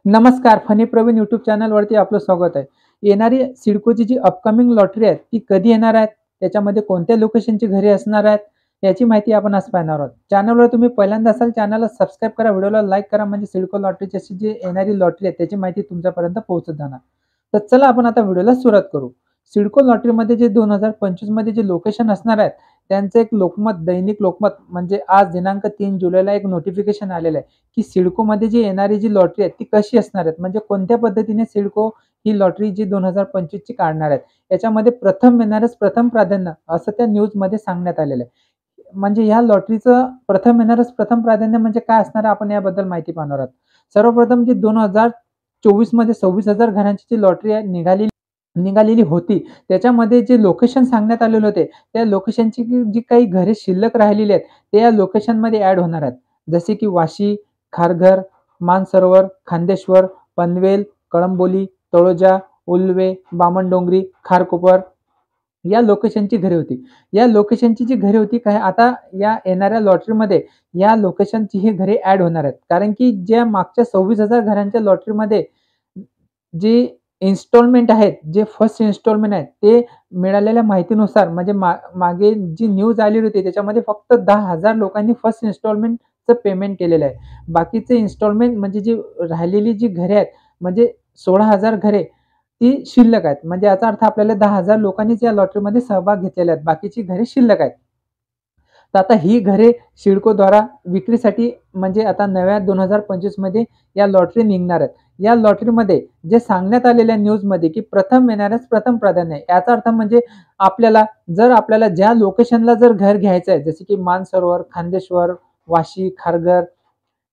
नमस्कार, funny Pravin YouTube चॅनलवरती आपलं स्वागत आहे. येणारी सिडकोची जी अपकमिंग लॉटरी आहे ती कधी येणार आहे? त्याच्यामध्ये कोणत्या लोकेशनची घरे असणार आहेत? याची माहिती आपण आज पाहणार आहोत. चॅनलवर तुम्ही पहिल्यांदा असाल चॅनलला सबस्क्राईब करा, व्हिडिओला लाईक करा म्हणजे सिडको लॉटरीची अशी जी येणारी लॉटरी आहे त्याची माहिती तुमच्यापर्यंत पोहोचत जाणार. तर चला आपण आता व्हिडिओला सुरुवात करू. सिडको लॉटरीमध्ये जे 2025 मध्ये जे लोकेशन असणार आहेत त्यांचं एक लोकमत, दैनिक लोकमत म्हणजे आज दिनांक 3 जुलैला एक नोटिफिकेशन आलेलं आहे. की सिडकोमध्ये जी येणारी जी लॉटरी आहे ती कशी असणार आहेत, म्हणजे कोणत्या पद्धतीने सिडको ही लॉटरी जी 2025 ची काढणार आहेत. याच्यामध्ये प्रथम येणारच प्रथम प्राधान्य असं त्या न्यूजमध्ये सांगण्यात आलेलं आहे. म्हणजे ह्या लॉटरीचं प्रथम येणारच प्रथम प्राधान्य म्हणजे काय असणार आहे आपण याबद्दल माहिती पाहणार आहोत. सर्वप्रथम जी 2024 मध्ये 26,000 घरांची जी लॉटरी आहे निघालेली होती त्याच्यामध्ये जे लोकेशन सांगण्यात आलेले होते त्या लोकेशनची जी काही घरे शिल्लक राहिलेली आहेत ते या लोकेशनमध्ये ऍड होणार आहेत. जसे की वाशी, खारघर, मानसरोवर, खांदेश्वर, पनवेल, कळंबोली, तळोजा, उल्वे, बामणडोंगरी, खारकोपर या लोकेशनची घरे होती. या लोकेशनची जी घरे होती काय आता या येणाऱ्या लॉटरीमध्ये या लोकेशनची ही घरे ऍड होणार आहेत. कारण की ज्या मागच्या 26,000 घरांच्या लॉटरीमध्ये जे इन्स्टॉलमेंट आहेत, जे फर्स्ट इन्स्टॉलमेंट आहेत, ते मिळालेल्या माहितीनुसार म्हणजे मागे जी न्यूज आलेली होती त्याच्यामध्ये फक्त 10,000 लोकांनी फर्स्ट इन्स्टॉलमेंटचं पेमेंट केलेलं आहे. बाकीचे इन्स्टॉलमेंट म्हणजे जी राहिलेली जी घरे आहेत म्हणजे 16,000 घरे ती शिल्लक आहेत. म्हणजे याचा अर्थ आपल्याला 10,000 लोकांनीच या लॉटरीमध्ये सहभाग घेतलेले आहेत. बाकीची घरे शिल्लक आहेत. तर आता ही घरे सिडकोद्वारा विक्रीसाठी म्हणजे आता नव्या 2025 मध्ये या लॉटरी निघणार आहेत. या लॉटरीमध्ये जे सांगण्यात आलेल्या न्यूजमध्ये की प्रथम येणाऱ्याच प्रथम प्राधान्य आहे. याचा अर्थ म्हणजे आपल्याला ज्या लोकेशनला जर घर घ्यायचं आहे जसे की मानसरोवर, खांदेश्वर, वाशी, खारघर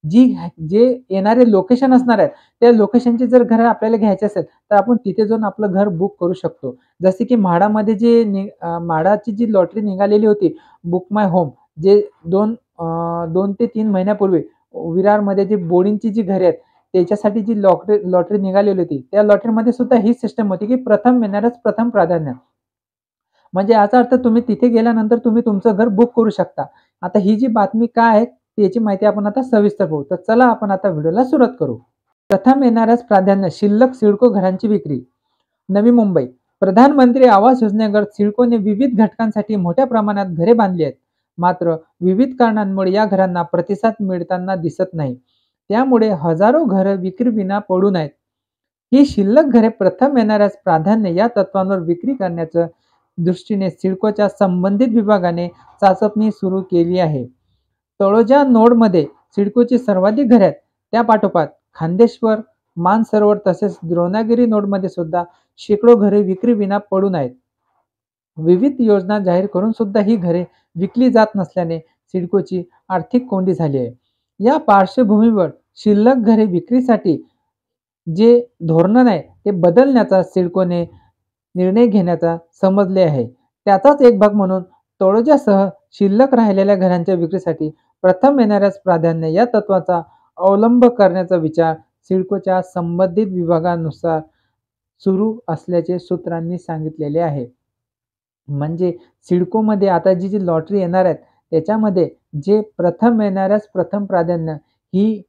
जी जे येणारे लोकेशन असणार आहेत त्या लोकेशनची जर घर आपल्याला घ्यायची असेल तर आपण तिथे जाऊन आपलं घर बुक करू शकतो. जसे की म्हाडामध्ये म्हाडाची जी लॉटरी निघालेली होती बुक माय होम जे 2 ते 3 महिन्यापूर्वी विरारमध्ये जी बोर्डिंगची जी घरे आहेत त्याच्यासाठी जी लॉटरी निघालेली होती त्या लॉटरीमध्ये सुद्धा ही सिस्टम होती की प्रथम येणारच प्रथम प्राधान्य. म्हणजे याचा अर्थ तुम्ही तिथे गेल्यानंतर तुम्ही तुमचं घर बुक करू शकता. आता ही जी बातमी काय आहे त्याची माहिती आपण आता सविस्तर पाहू. तर चला आपण आता व्हिडिओला सुरुवात करू. प्रथम येणाऱ्याच प्राधान्य शिल्लक सिडको घरांची विक्री. नवी मुंबई. प्रधानमंत्री आवास योजनेअंतर्गत सिडकोने विविध घटकांसाठी मोठ्या प्रमाणात घरे बांधली आहेत. मात्र विविध कारणांमुळे या घरांना प्रतिसाद मिळताना दिसत नाही. त्यामुळे हजारो घरं विक्रीविना पडून आहेत. ही शिल्लक घरे प्रथम येणाऱ्यास प्राधान्य या तत्वांवर विक्री करण्याच्या दृष्टीने सिडकोच्या संबंधित विभागाने चाचपणी सुरू केली आहे. तळोजा नोडमध्ये सिडकोची सर्वाधिक घरे आहेत. त्यापाठोपाठ खांदेश्वर, मानसरोवर तसेच द्रोणागिरी नोडमध्ये सुद्धा शेकडो घरे विक्रीविना पडून आहेत. विविध योजना जाहीर करून सुद्धा ही घरे विकली जात नसल्याने सिडकोची आर्थिक कोंडी झाली आहे. या पार्श्वभूमीवर शिल्लक घरे विक्रीसाठी जे धोरण आहे ते बदलण्याचा सिडकोने निर्णय घेण्याचा समजले आहे. त्याचाच एक भाग म्हणून तळोजासह शिल्लक राहिलेल्या घरांच्या विक्रीसाठी प्रथम येणाऱ्यास प्राधान्य या तत्वाचा अवलंब करण्याचा विचार सिडकोच्या संबंधित विभागानुसार सुरू असल्याचे सूत्रांनी सांगितलेले आहे. म्हणजे सिडकोमध्ये आता जी लॉटरी येणार आहेत त्याच्यामध्ये जे प्रथम येणाऱ्यास प्रथम प्राधान्य ही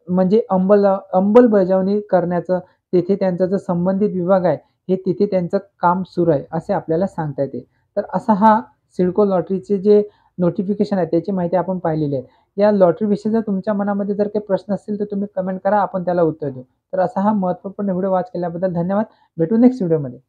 म्हणजे अंमलबजावणी करण्याचं तिथे त्यांचा जो संबंधित विभाग आहे हे तिथे त्यांचं काम सुरू आहे असे आपल्याला सांगता येते. तर असा हा सिडको लॉटरीचे जे नोटिफिकेशन आहे त्याची माहिती आपण पाहिलेली आहे. या लॉटरीविषयी जर तुमच्या मनामध्ये जर काही प्रश्न असतील तर तुम्ही कमेंट करा, आपण त्याला उत्तर देऊ. तर असा हा महत्त्वपूर्ण व्हिडिओ वॉच केल्याबद्दल धन्यवाद. भेटू नेक्स्ट व्हिडिओमध्ये.